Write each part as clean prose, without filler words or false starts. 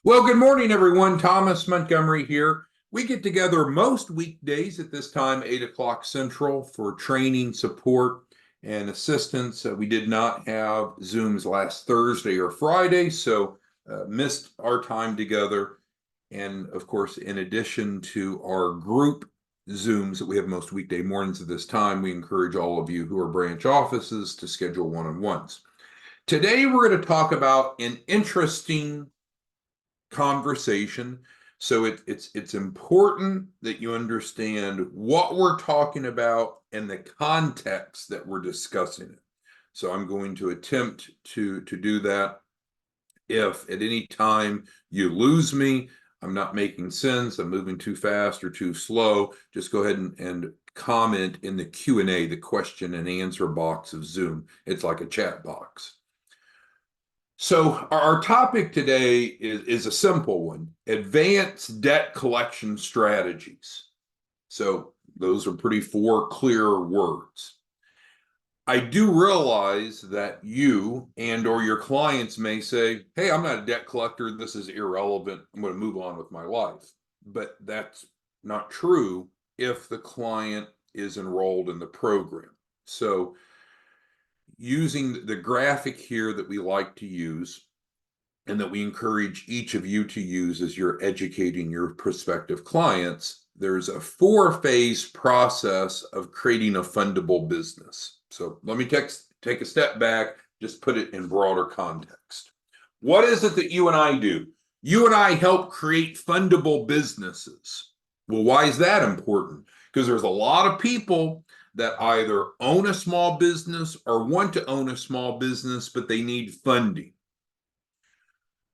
Well, good morning, everyone. Thomas Montgomery here. We get together most weekdays at this time, 8 o'clock Central, for training, support, and assistance. We did not have Zooms last Thursday or Friday, so missed our time together. And of course, in addition to our group Zooms that we have most weekday mornings at this time, we encourage all of you who are branch offices to schedule one-on-ones. Today, we're going to talk about an interesting conversation. So it's important that you understand what we're talking about and the context that we're discussing it. So I'm going to attempt to do that. If at any time you lose me, I'm not making sense, I'm moving too fast or too slow, just go ahead and comment in the Q&A, the question and answer box of Zoom. It's like a chat box. So our topic today is a simple one: advanced debt collection strategies. So those are pretty four clear words. I do realize that you and or your clients may say, hey, I'm not a debt collector, this is irrelevant, I'm going to move on with my life. But that's not true if the client is enrolled in the program. So using the graphic here that we like to use and that we encourage each of you to use as you're educating your prospective clients, there's a four-phase process of creating a fundable business. So let me take a step back, just put it in broader context. What is it that you and I do? You and I help create fundable businesses. Well, why is that important? Because there's a lot of people that either own a small business or want to own a small business, but they need funding.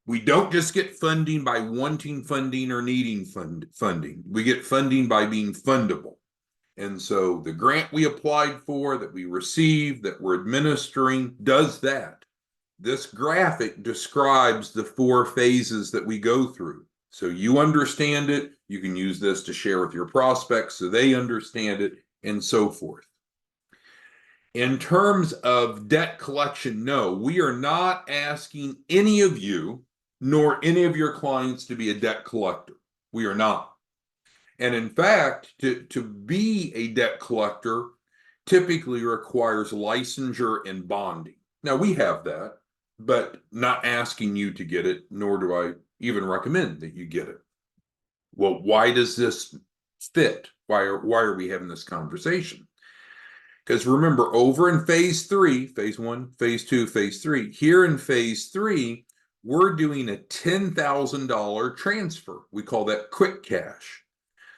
We don't just get funding by wanting funding or needing funding. We get funding by being fundable. And so the grant we applied for, that we received, that we're administering, does that. This graphic describes the four phases that we go through. So you understand it. You can use this to share with your prospects so they understand it, and so forth. In terms of debt collection, no, we are not asking any of you nor any of your clients to be a debt collector. We are not. And in fact, to be a debt collector typically requires licensure and bonding. Now, we have that, but not asking you to get it, nor do I even recommend that you get it. Well, why does this fit? Why are we having this conversation? Because remember, over in phase three, phase one, phase two, phase three, here in phase three, we're doing a $10,000 transfer. We call that quick cash.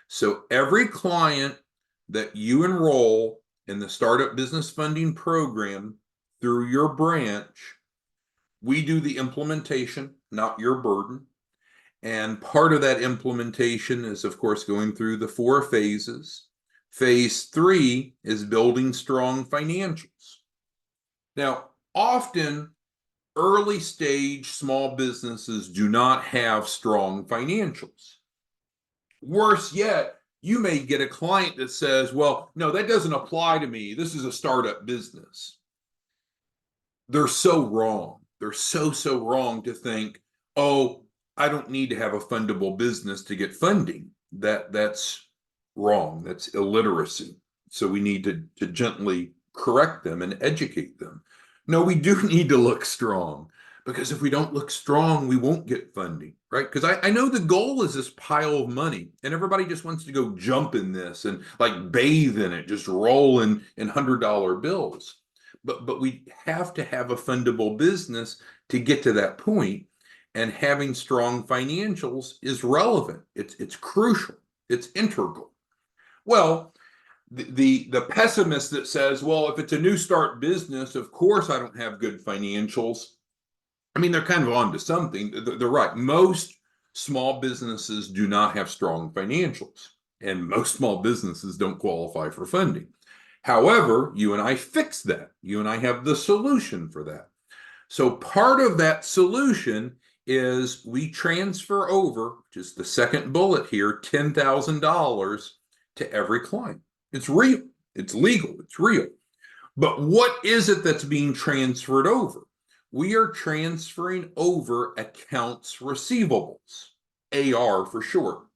So every client that you enroll in the Startup Business Funding Program through your branch, we do the implementation, not your burden. And part of that implementation is, of course, going through the four phases. Phase three is building strong financials. Now, often early stage small businesses do not have strong financials. Worse yet, you may get a client that says, well, no, that doesn't apply to me. This is a startup business. They're so wrong. They're so wrong to think, oh, I don't need to have a fundable business to get funding. That's wrong. That's illiteracy. So we need to gently correct them and educate them. No, we do need to look strong, because if we don't look strong, we won't get funding, right? Because I know the goal is this pile of money, and everybody just wants to go jump in this and like bathe in it, just roll in $100 bills. But we have to have a fundable business to get to that point, and having strong financials is relevant. It's crucial. It's integral. Well, the pessimist that says, well, if it's a new start business, of course I don't have good financials. I mean, they're kind of onto something. They're right. Most small businesses do not have strong financials, and most small businesses don't qualify for funding. However, you and I fix that. You and I have the solution for that. So part of that solution is we transfer over, which is the second bullet here, $10,000 to every client. It's real, it's legal, it's real. But what is it that's being transferred over? we are transferring over accounts receivables, AR for short.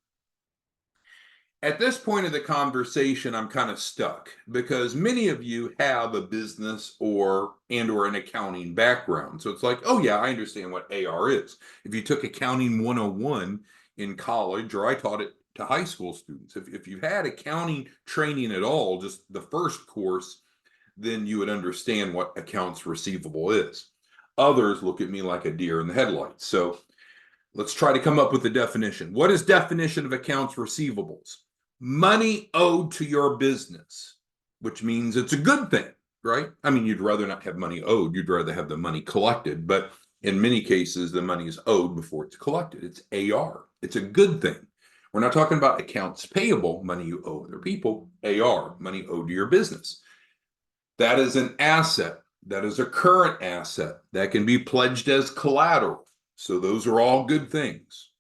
At this point of the conversation, I'm kind of stuck because many of you have a business or an accounting background. So it's like, oh yeah, I understand what AR is. If you took accounting 101 in college, or I taught it to high school students, if you had accounting training at all, just the first course, then you would understand what accounts receivable is. Others look at me like a deer in the headlights. So let's try to come up with a definition. What is definition of accounts receivables? Money owed to your business, which means it's a good thing, right? I mean, you'd rather not have money owed, you'd rather have the money collected, but in many cases, the money is owed before it's collected. It's AR. It's a good thing. We're not talking about accounts payable, money you owe other people. AR, money owed to your business. That is an asset. That is a current asset that can be pledged as collateral. So those are all good things.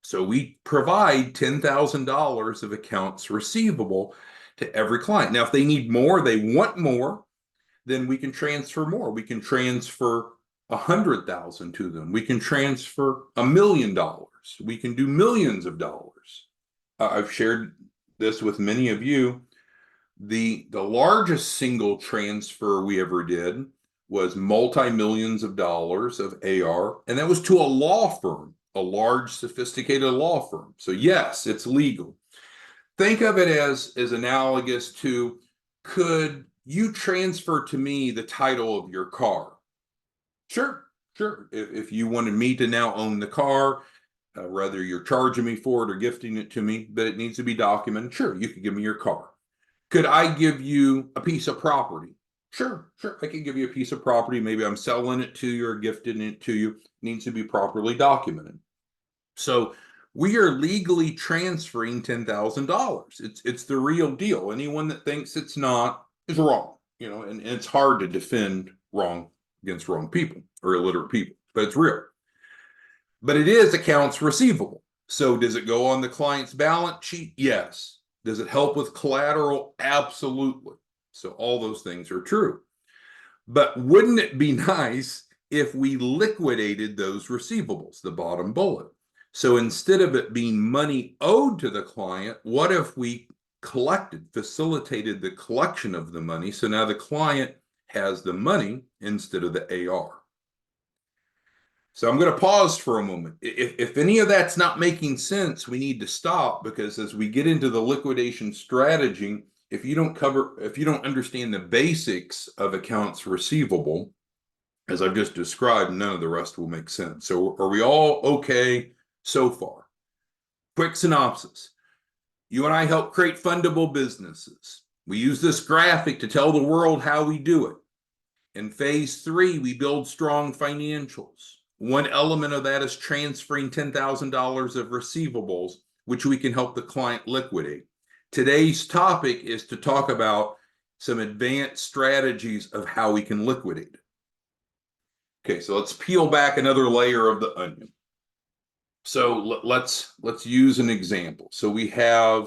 So we provide $10,000 of accounts receivable to every client. Now, if they need more, they want more, then we can transfer more. We can transfer 100,000 to them. We can transfer $1 million. We can do millions of dollars. I've shared this with many of you. The largest single transfer we ever did was multi-millions of dollars of AR, and that was to a law firm, a large, sophisticated law firm. So yes, it's legal. Think of it as analogous to, could you transfer to me the title of your car? Sure. If you wanted me to now own the car, whether you're charging me for it or gifting it to me, but it needs to be documented, sure, you could give me your car. Could I give you a piece of property? Sure. I can give you a piece of property. Maybe I'm selling it to you or gifting it to you. It needs to be properly documented. So we are legally transferring $10,000. It's the real deal. Anyone that thinks it's not is wrong, and it's hard to defend wrong against wrong people or illiterate people, but it's real. But it is accounts receivable. So does it go on the client's balance sheet? Yes. Does it help with collateral? Absolutely. So all those things are true. But wouldn't it be nice if we liquidated those receivables, the bottom bullet? So instead of it being money owed to the client, what if we facilitated the collection of the money, so now the client has the money instead of the AR? So I'm going to pause for a moment. If any of that's not making sense, we need to stop, because as we get into the liquidation strategy, if you don't understand the basics of accounts receivable, as I've just described, none of the rest will make sense. So are we all okay so far? Quick synopsis. You and I help create fundable businesses. We use this graphic to tell the world how we do it. In phase 3, we build strong financials. One element of that is transferring $10,000 of receivables, which we can help the client liquidate. Today's topic is to talk about some advanced strategies of how we can liquidate it. Okay, so let's peel back another layer of the onion. So let's use an example. So we have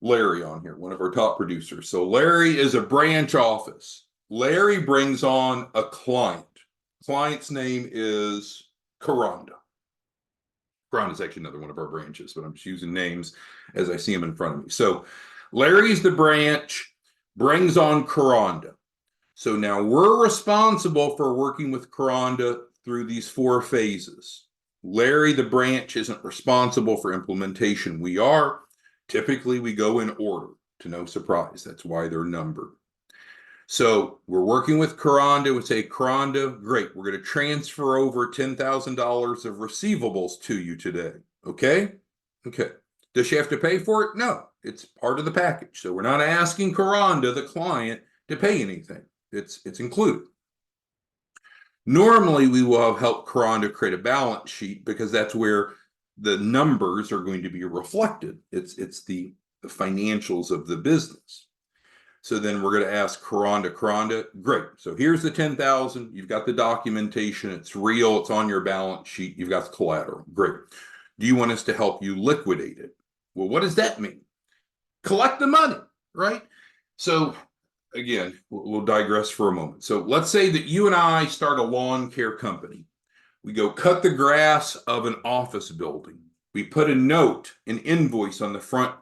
Larry on here, one of our top producers. So Larry is a branch office. Larry brings on a client. Client's name is Karanda. Karanda is actually another one of our branches, but I'm just using names as I see them in front of me. So Larry's the branch, brings on Karanda. So now we're responsible for working with Karanda through these 4 phases. Larry, the branch, isn't responsible for implementation. We are. Typically, we go in order, to no surprise. That's why they're numbered. So we're working with Karanda. We say, Karanda, great. We're going to transfer over $10,000 of receivables to you today. Okay? Okay. Does she have to pay for it? No. It's part of the package. So we're not asking Karanda, the client, to pay anything. It's included. Normally, we will have helped Karanda create a balance sheet, because that's where the numbers are going to be reflected. It's the financials of the business. So then we're going to ask Karanda, great. So here's the 10,000. You've got the documentation. It's real. It's on your balance sheet. You've got the collateral. Great. Do you want us to help you liquidate it? Well, what does that mean? Collect the money, right? So again, we'll digress for a moment. So let's say that you and I start a lawn care company. We go cut the grass of an office building. We put a note, an invoice on the front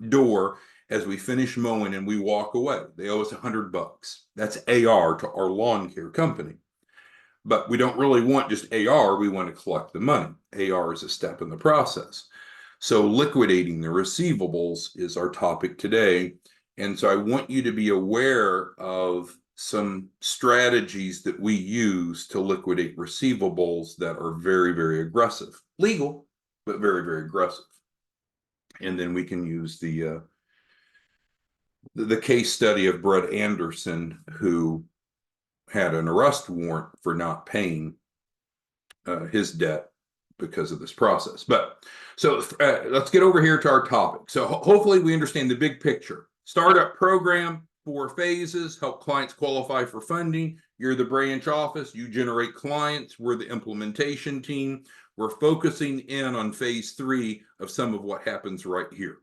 door as we finish mowing, and we walk away. They owe us $100. That's AR to our lawn care company. But we don't really want just AR, we want to collect the money. AR is a step in the process. So liquidating the receivables is our topic today. And so I want you to be aware of some strategies that we use to liquidate receivables that are very, very aggressive. Legal, but very, very aggressive. And then we can use the case study of Brett Anderson, who had an arrest warrant for not paying his debt because of this process. But so let's get over here to our topic. So hopefully we understand the big picture. Startup program, 4 phases, help clients qualify for funding. You're the branch office, you generate clients, we're the implementation team. We're focusing in on phase 3 of some of what happens right here.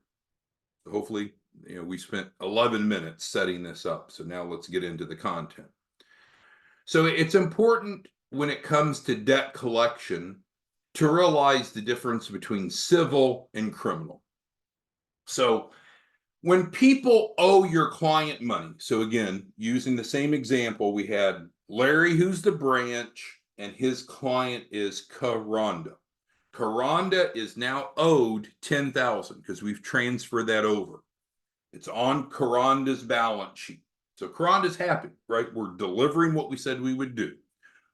So hopefully, we spent 11 minutes setting this up. So now let's get into the content. So it's important when it comes to debt collection to realize the difference between civil and criminal. So when people owe your client money, so again, using the same example, we had Larry, who's the branch, and his client is Karonda. Karonda is now owed $10,000 because we've transferred that over. It's on Karonda's balance sheet. So Karonda's happy, right? We're delivering what we said we would do.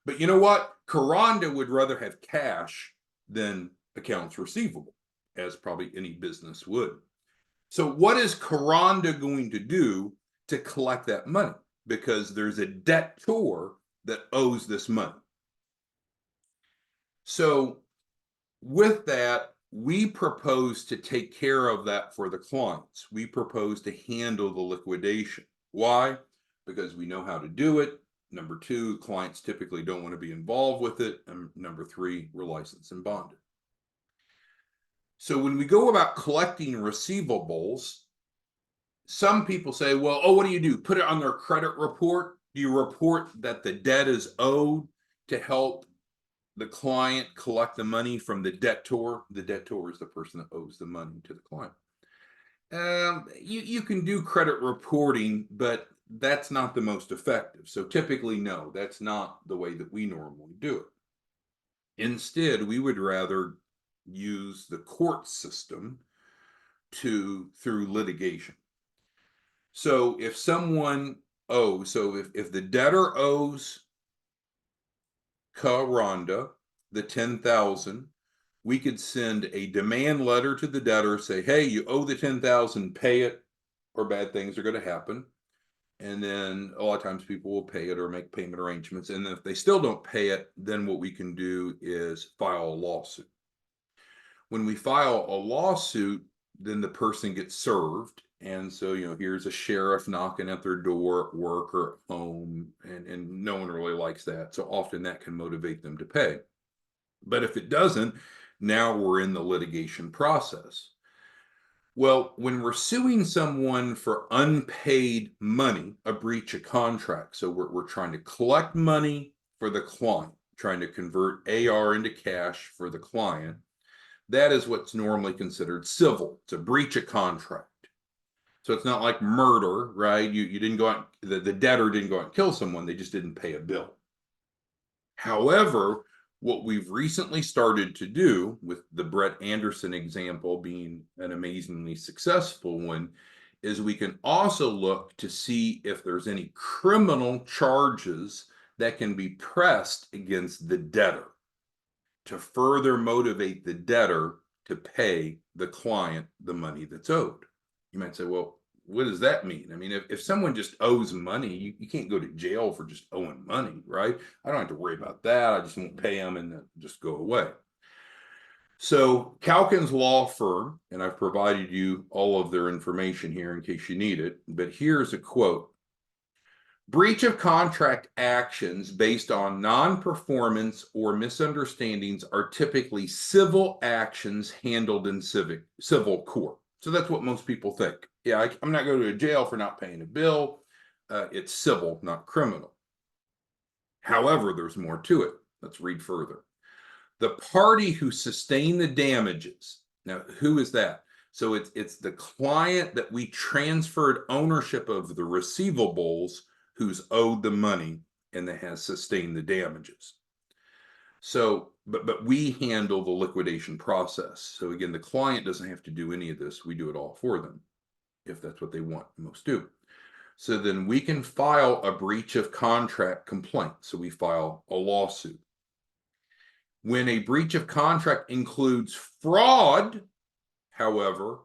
But you know what? Karonda would rather have cash than accounts receivable, as probably any business would. So what is Karonda going to do to collect that money? Because there's a debtor that owes this money. So with that, we propose to take care of that for the clients. We propose to handle the liquidation. Why? Because we know how to do it. Number 2, clients typically don't want to be involved with it. And number 3, we're licensed and bonded. So when we go about collecting receivables, some people say, well, what do you do? Put it on their credit report? Do you report that the debt is owed to help the client collect the money from the debtor? The debtor is the person that owes the money to the client. You can do credit reporting, but that's not the most effective. So typically, no, that's not the way that we normally do it. Instead, we would rather use the court system through litigation. So if someone owes, so if the debtor owes Karonda the $10,000, we could send a demand letter to the debtor, say, hey, you owe the $10,000, pay it, or bad things are going to happen. And then a lot of times people will pay it or make payment arrangements. And if they still don't pay it, then what we can do is file a lawsuit. When we file a lawsuit, then the person gets served. And so, here's a sheriff knocking at their door at work or at home, and no one really likes that. So often that can motivate them to pay. But if it doesn't, now we're in the litigation process. Well, when we're suing someone for unpaid money, a breach of contract, so we're trying to collect money for the client, trying to convert AR into cash for the client, that is what's normally considered civil. It's a breach of contract. So it's not like murder, right? You didn't go out, the debtor didn't go out and kill someone, they just didn't pay a bill. However, what we've recently started to do, with the Brett Anderson example being an amazingly successful one, is we can also look to see if there's any criminal charges that can be pressed against the debtor to further motivate the debtor to pay the client the money that's owed. You might say, well, what does that mean? I mean, if someone just owes money, you can't go to jail for just owing money, right? I don't have to worry about that. I just won't pay them and then just go away. So Calkins Law Firm, and I've provided you all of their information here in case you need it, but here's a quote. Breach of contract actions based on non-performance or misunderstandings are typically civil actions handled in civil court. So that's what most people think. Yeah, I'm not going to jail for not paying a bill. it's civil, not criminal. However, there's more to it. Let's read further. The party who sustained the damages. Now, who is that? So it's the client that we transferred ownership of the receivables who's owed the money and that has sustained the damages. So, but we handle the liquidation process. So again, the client doesn't have to do any of this. We do it all for them, if that's what they want. Most do. So then we can file a breach of contract complaint. So we file a lawsuit. When a breach of contract includes fraud, however,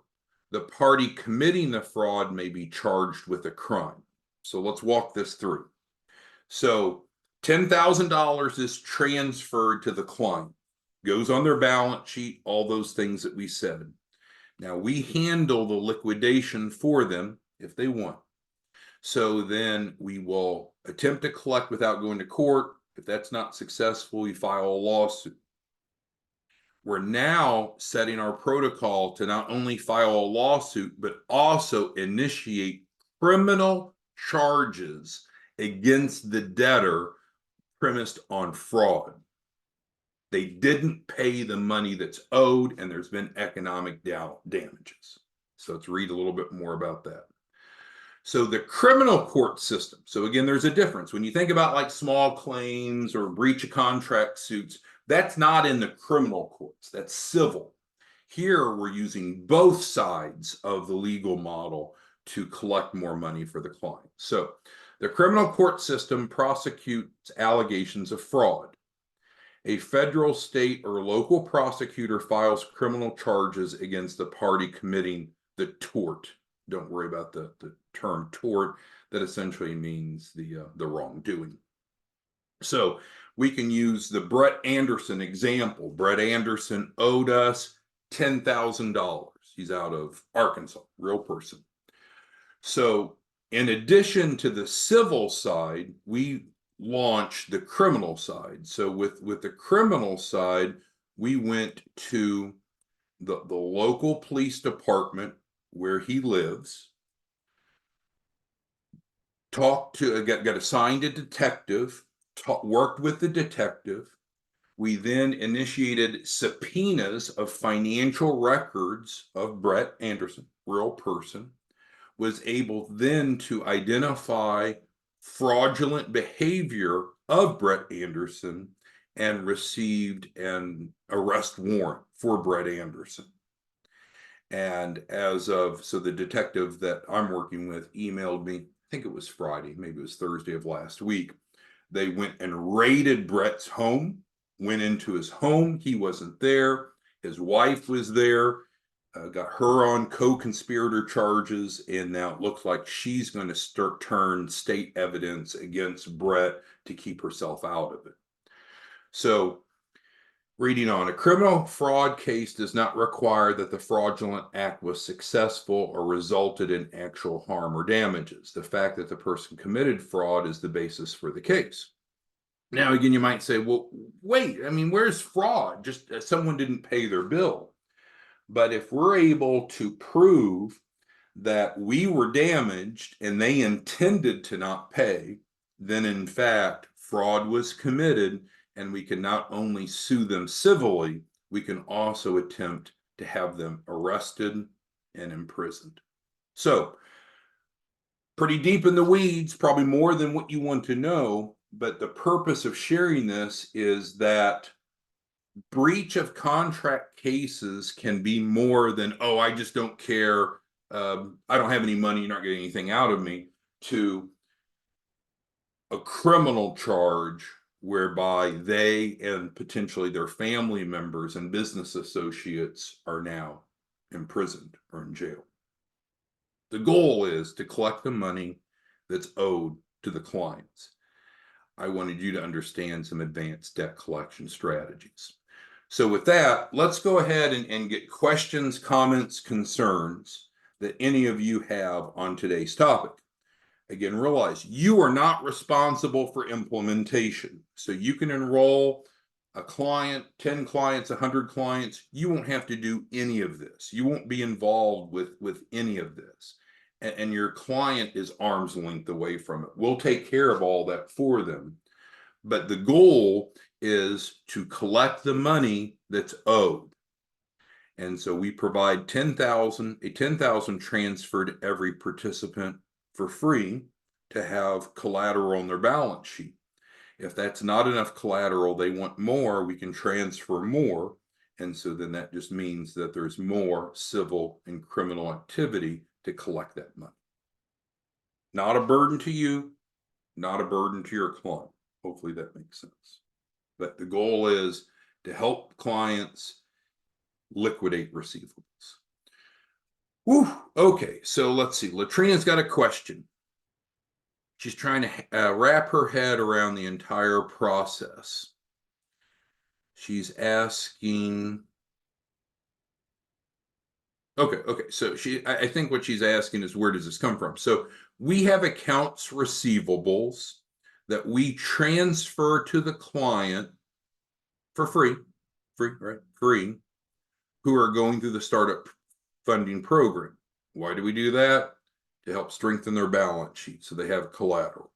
the party committing the fraud may be charged with a crime. So let's walk this through. So $10,000 is transferred to the client, goes on their balance sheet, all those things that we said. Now we handle the liquidation for them if they want. So then we will attempt to collect without going to court. If that's not successful, we file a lawsuit. We're now setting our protocol to not only file a lawsuit, but also initiate criminal charges against the debtor premised on fraud. They didn't pay the money that's owed, and there's been economic damages. So let's read a little bit more about that. So the criminal court system. So again, there's a difference. When you think about like small claims or breach of contract suits, that's not in the criminal courts. That's civil. Here, we're using both sides of the legal model to collect more money for the client. So the criminal court system prosecutes allegations of fraud. A federal, state, or local prosecutor files criminal charges against the party committing the tort. Don't worry about the term tort. That essentially means the wrongdoing. So we can use the Brett Anderson example. Brett Anderson owed us $10,000. He's out of Arkansas, real person. So in addition to the civil side, we launched the criminal side. So with the criminal side, we went to the local police department where he lives, talked to, got assigned a detective, worked with the detective. We then initiated subpoenas of financial records of Brett Anderson, real person, was able then to identify fraudulent behavior of Brett Anderson and received an arrest warrant for Brett Anderson. And so the detective that I'm working with emailed me, I think it was Friday, maybe it was Thursday of last week. They went and raided Brett's home, went into his home. He wasn't there. His wife was there, got her on co-conspirator charges. And now it looks like she's going to turn state evidence against Brett to keep herself out of it. So reading on, a criminal fraud case does not require that the fraudulent act was successful or resulted in actual harm or damages. The fact that the person committed fraud is the basis for the case. Now, again, you might say, well, wait, I mean, where's fraud? Just someone didn't pay their bill. But if we're able to prove that we were damaged and they intended to not pay, then in fact, fraud was committed. And we can not only sue them civilly, we can also attempt to have them arrested and imprisoned. So, pretty deep in the weeds, probably more than what you want to know, but the purpose of sharing this is that breach of contract cases can be more than, oh, I just don't care, I don't have any money, you're not getting anything out of me, to a criminal charge whereby they and potentially their family members and business associates are now imprisoned or in jail. The goal is to collect the money that's owed to the clients. I wanted you to understand some advanced debt collection strategies. So with that, let's go ahead and get questions, comments, concerns that any of you have on today's topic. Again, realize you are not responsible for implementation. So you can enroll a client, 10 clients, 100 clients. You won't have to do any of this. You won't be involved with any of this. and your client is arm's length away from it. We'll take care of all that for them. But the goal is to collect the money that's owed. And so we provide a 10,000 transfer to every participant for free to have collateral on their balance sheet. If that's not enough collateral, they want more, we can transfer more. And so then that just means that there's more civil and criminal activity to collect that money. Not a burden to you, not a burden to your client. Hopefully that makes sense. But the goal is to help clients liquidate receivables. Whew. Okay, so let's see. Latrina's got a question. She's trying to wrap her head around the entire process. She's asking. Okay. So I think what she's asking is, where does this come from? So we have accounts receivables that we transfer to the client for free, right? Free, who are going through the startup funding program. Why do we do that? To help strengthen their balance sheet so they have collateral.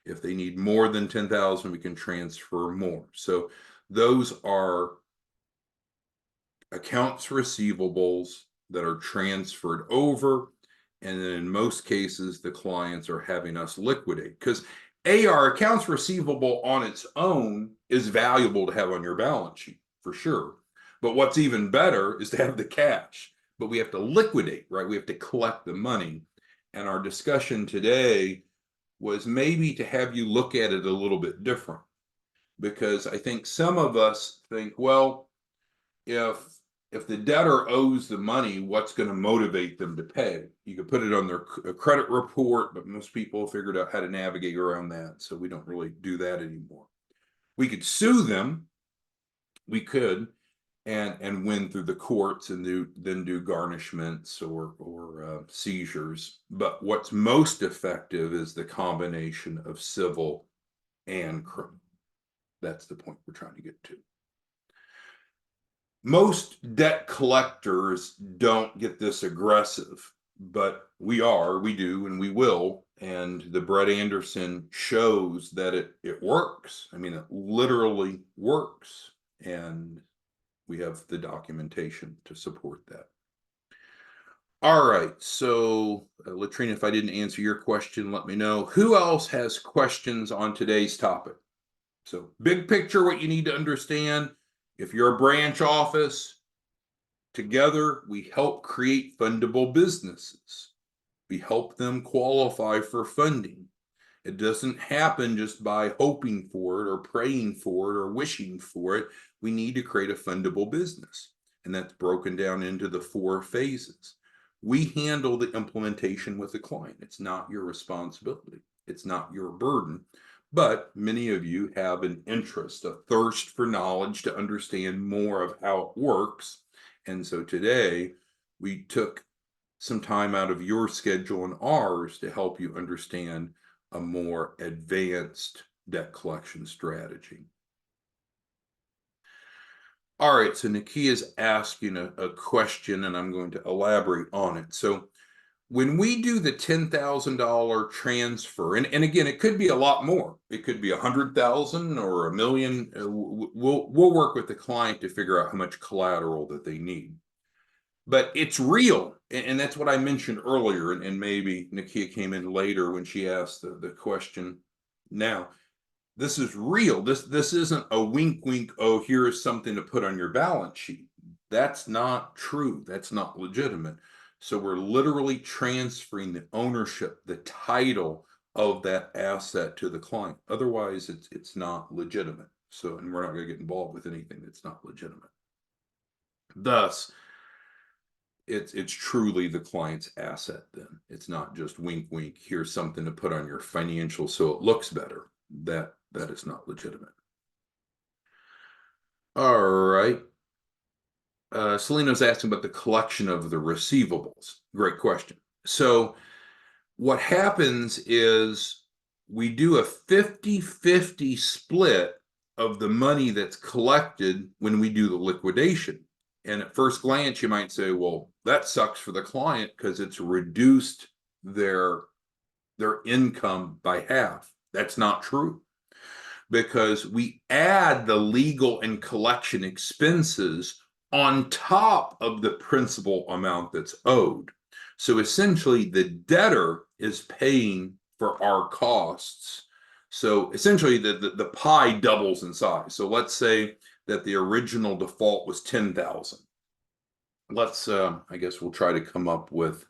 If they need more than 10,000, we can transfer more. So those are accounts receivables that are transferred over, and then in most cases the clients are having us liquidate, because AR, accounts receivable on its own, is valuable to have on your balance sheet for sure, but what's even better is to have the cash. But we have to liquidate, right? We have to collect the money. And our discussion today was maybe to have you look at it a little bit different, because I think some of us think, well, if the debtor owes the money, what's going to motivate them to pay? You could put it on their credit report, but most people figured out how to navigate around that, so we don't really do that anymore. We could sue them, we could, and win through the courts and then do garnishments or seizures. But what's most effective is the combination of civil and criminal. That's the point we're trying to get to. Most debt collectors don't get this aggressive, but we do, and we will. And the Brett Anderson shows that it works. I mean, it literally works. And we have the documentation to support that. All right. So, Latrina, if I didn't answer your question, let me know. Who else has questions on today's topic? So, big picture, what you need to understand. If you're a branch office, together we help create fundable businesses. We help them qualify for funding. It doesn't happen just by hoping for it or praying for it or wishing for it. We need to create a fundable business. And that's broken down into the 4 phases. We handle the implementation with the client. It's not your responsibility. It's not your burden. But many of you have an interest, a thirst for knowledge to understand more of how it works. And so today we took some time out of your schedule and ours to help you understand a more advanced debt collection strategy. All right, so Nikia's asking a question, and I'm going to elaborate on it. So when we do the $10,000 transfer, and again, it could be a lot more. It could be 100,000 or $1 million. We'll work with the client to figure out how much collateral that they need. But it's real, and that's what I mentioned earlier, and maybe Nikia came in later when she asked the question. Now, this is real. This isn't a wink, wink, oh, here is something to put on your balance sheet. That's not true. That's not legitimate. So we're literally transferring the ownership, the title of that asset to the client. Otherwise, it's not legitimate. So, and we're not going to get involved with anything that's not legitimate. Thus, it's truly the client's asset then. It's not just wink, wink, here's something to put on your financial so it looks better. That is not legitimate. All right. Selena's asking about the collection of the receivables. Great question. So what happens is we do a 50-50 split of the money that's collected when we do the liquidation. And at first glance, you might say, well, that sucks for the client because it's reduced their income by half. That's not true, because we add the legal and collection expenses on top of the principal amount that's owed. So essentially, the debtor is paying for our costs. So essentially, the pie doubles in size. So let's say that the original default was 10,000. Let's, I guess we'll try to come up with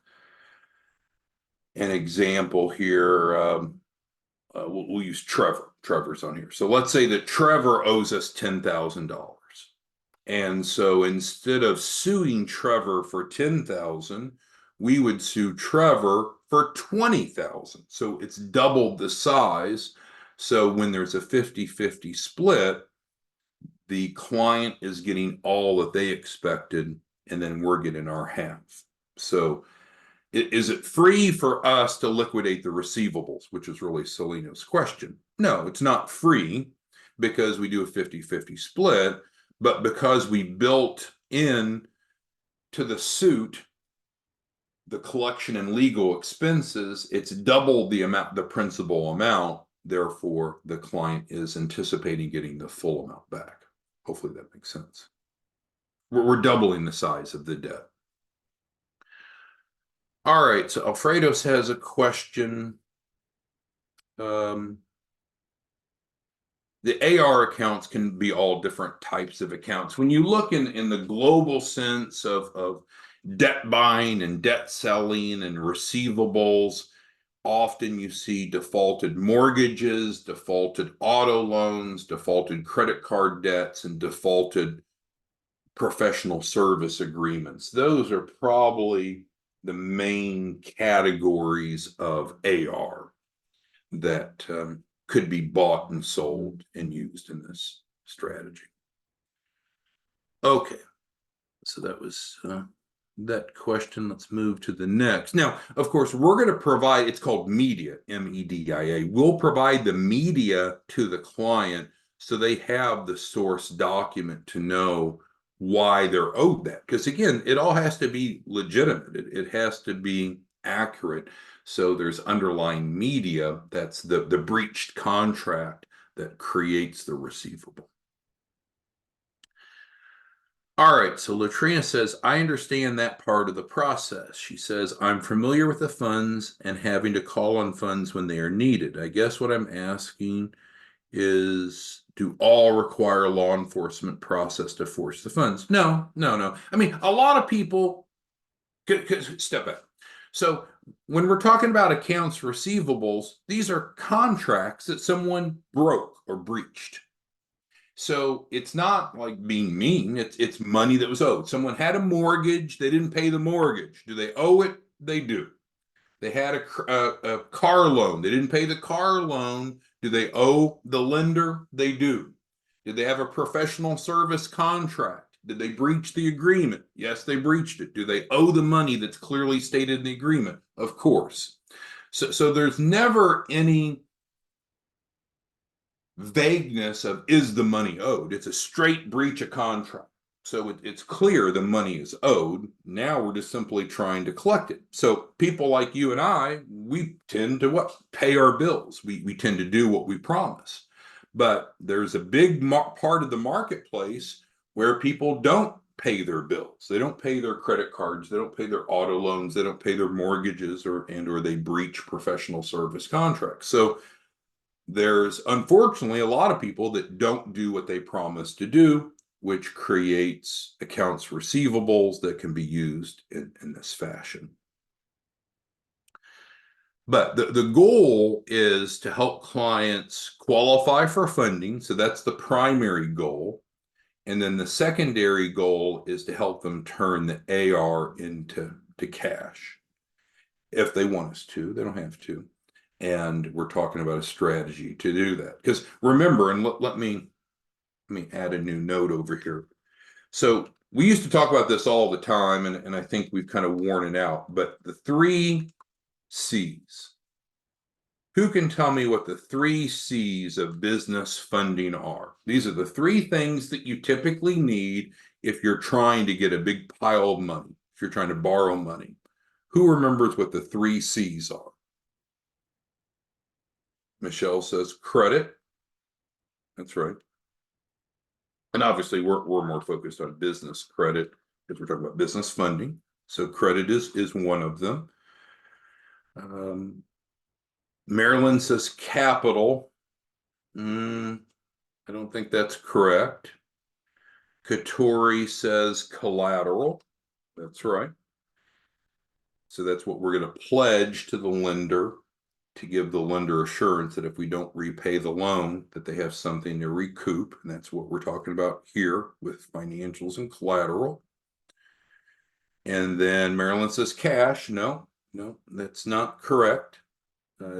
an example here. We'll use Trevor. Trevor's on here. So let's say that Trevor owes us $10,000. And so instead of suing Trevor for 10,000, we would sue Trevor for 20,000. So it's doubled the size. So when there's a 50-50 split, the client is getting all that they expected, and then we're getting our half. So is it free for us to liquidate the receivables, which is really Celino's question? No, it's not free, because we do a 50-50 split, but because we built in to the suit the collection and legal expenses, it's double the amount, the principal amount. Therefore, the client is anticipating getting the full amount back. Hopefully that makes sense. We're doubling the size of the debt. All right, so Alfredos has a question. The AR accounts can be all different types of accounts. When you look in the global sense of debt buying and debt selling and receivables, often you see defaulted mortgages, defaulted auto loans, defaulted credit card debts, and defaulted professional service agreements. Those are probably the main categories of AR that could be bought and sold and used in this strategy. Okay, so that was that question. Let's move to the next. Now, of course, we're going to provide, it's called media, MEDIA. We'll provide the media to the client so they have the source document to know why they're owed that. Because again, it all has to be legitimate. It has to be accurate. So there's underlying media, that's the breached contract that creates the receivable. All right, so Latrina says, I understand that part of the process. She says, I'm familiar with the funds and having to call on funds when they are needed. I guess what I'm asking is, do all require a law enforcement process to force the funds? No. I mean, a lot of people, step back. So when we're talking about accounts receivables, these are contracts that someone broke or breached. So it's not like being mean. It's money that was owed. Someone had a mortgage. They didn't pay the mortgage. Do they owe it? They do. They had a car loan. They didn't pay the car loan. Do they owe the lender? They do. Did they have a professional service contract? Did they breach the agreement? Yes, they breached it. Do they owe the money that's clearly stated in the agreement? Of course. So there's never any vagueness of, is the money owed? It's a straight breach of contract. So it's clear the money is owed. Now we're just simply trying to collect it. So people like you and I, we tend to what? Pay our bills. We tend to do what we promise. But there's a big part of the marketplace where people don't pay their bills. They don't pay their credit cards. They don't pay their auto loans. They don't pay their mortgages, or they breach professional service contracts. So there's unfortunately a lot of people that don't do what they promise to do, which creates accounts receivables that can be used in this fashion. But the goal is to help clients qualify for funding. So that's the primary goal. And then the secondary goal is to help them turn the AR into cash. If they want us to, they don't have to. And we're talking about a strategy to do that. Because remember, and let me add a new note over here. So we used to talk about this all the time, and I think we've kind of worn it out. But the 3 C's. Who can tell me what the 3 C's of business funding are? These are the 3 things that you typically need if you're trying to get a big pile of money, if you're trying to borrow money. Who remembers what the 3 C's are? Michelle says credit. That's right. And obviously, we're more focused on business credit because we're talking about business funding. So credit is one of them. Marilyn says capital. I don't think that's correct. Katori says collateral. That's right. So that's what we're going to pledge to the lender to give the lender assurance that if we don't repay the loan, that they have something to recoup. And that's what we're talking about here with financials and collateral. And then Marilyn says cash. No, that's not correct.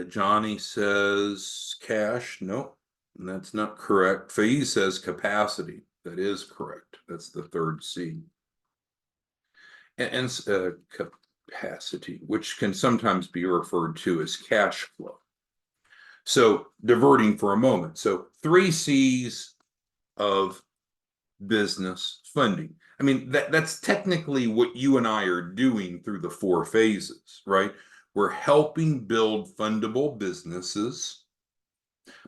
Johnny says cash. No, that's not correct. Faiz says capacity. That is correct. That's the 3rd C. And capacity, which can sometimes be referred to as cash flow. So diverting for a moment. So 3 C's of business funding. I mean, that's technically what you and I are doing through the 4 phases, right? We're helping build fundable businesses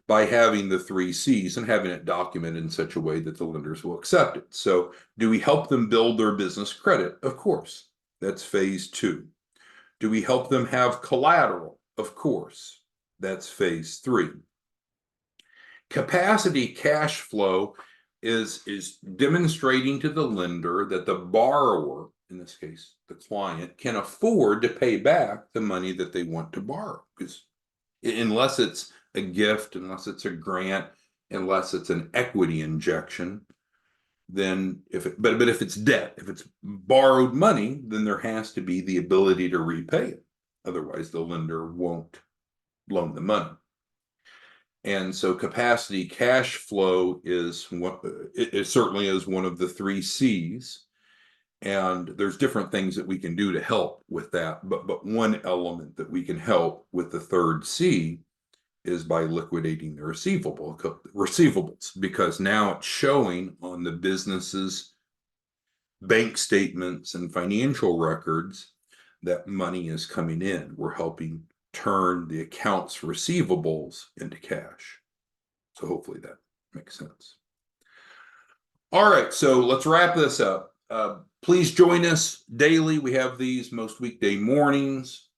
by having the 3 C's and having it documented in such a way that the lenders will accept it. So do we help them build their business credit? Of course. That's phase 2. Do we help them have collateral? Of course. That's phase 3. Capacity cash flow is demonstrating to the lender that the borrower, in this case, the client, can afford to pay back the money that they want to borrow. Because unless it's a gift, unless it's a grant, unless it's an equity injection, then if it's debt, if it's borrowed money, then there has to be the ability to repay it. Otherwise, the lender won't loan the money. And so capacity cash flow is it certainly is one of the 3 C's. And there's different things that we can do to help with that. But one element that we can help with the 3rd C is by liquidating the receivables, because now it's showing on the business's bank statements and financial records that money is coming in. We're helping turn the accounts receivables into cash. So hopefully that makes sense. All right, so let's wrap this up. Please join us daily. We have these most weekday mornings.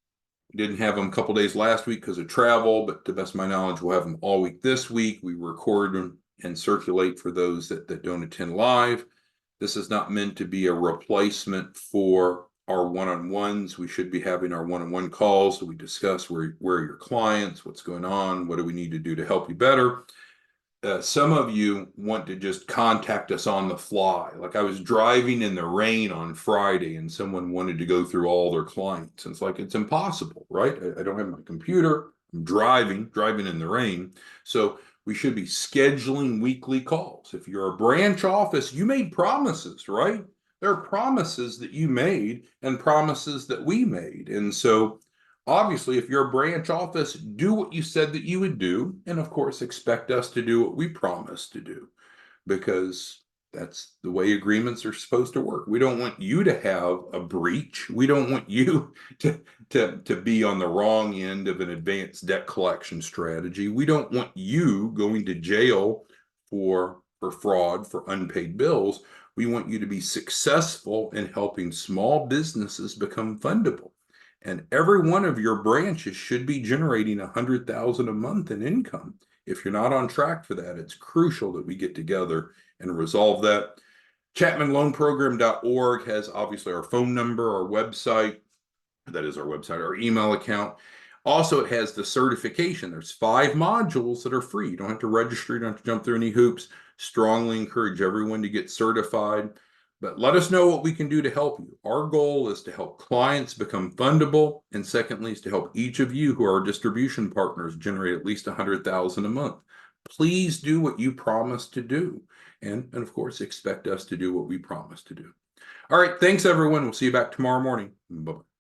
We didn't have them a couple days last week because of travel, but to the best of my knowledge, we'll have them all week this week. We record them and circulate for those that don't attend live. This is not meant to be a replacement for our one-on-ones. We should be having our one-on-one calls so we discuss where are your clients, what's going on, what do we need to do to help you better. Some of you want to just contact us on the fly. Like I was driving in the rain on Friday and someone wanted to go through all their clients. And it's like, it's impossible, right? I don't have my computer. I'm driving in the rain. So we should be scheduling weekly calls. If you're a branch office, you made promises, right? There are promises that you made and promises that we made. And so obviously, if you're a branch office, do what you said that you would do. And of course, expect us to do what we promised to do, because that's the way agreements are supposed to work. We don't want you to have a breach. We don't want you to be on the wrong end of an advanced debt collection strategy. We don't want you going to jail for fraud, for unpaid bills. We want you to be successful in helping small businesses become fundable. And every one of your branches should be generating $100,000 a month in income. If you're not on track for that, it's crucial that we get together and resolve that. ChapmanLoanProgram.org has obviously our phone number, our website. That is our website, our email account. Also, it has the certification. There's 5 modules that are free. You don't have to register. You don't have to jump through any hoops. Strongly encourage everyone to get certified. But let us know what we can do to help you. Our goal is to help clients become fundable. And secondly, is to help each of you who are distribution partners generate at least $100,000 a month. Please do what you promised to do. And of course, expect us to do what we promised to do. All right. Thanks, everyone. We'll see you back tomorrow morning. Bye-bye.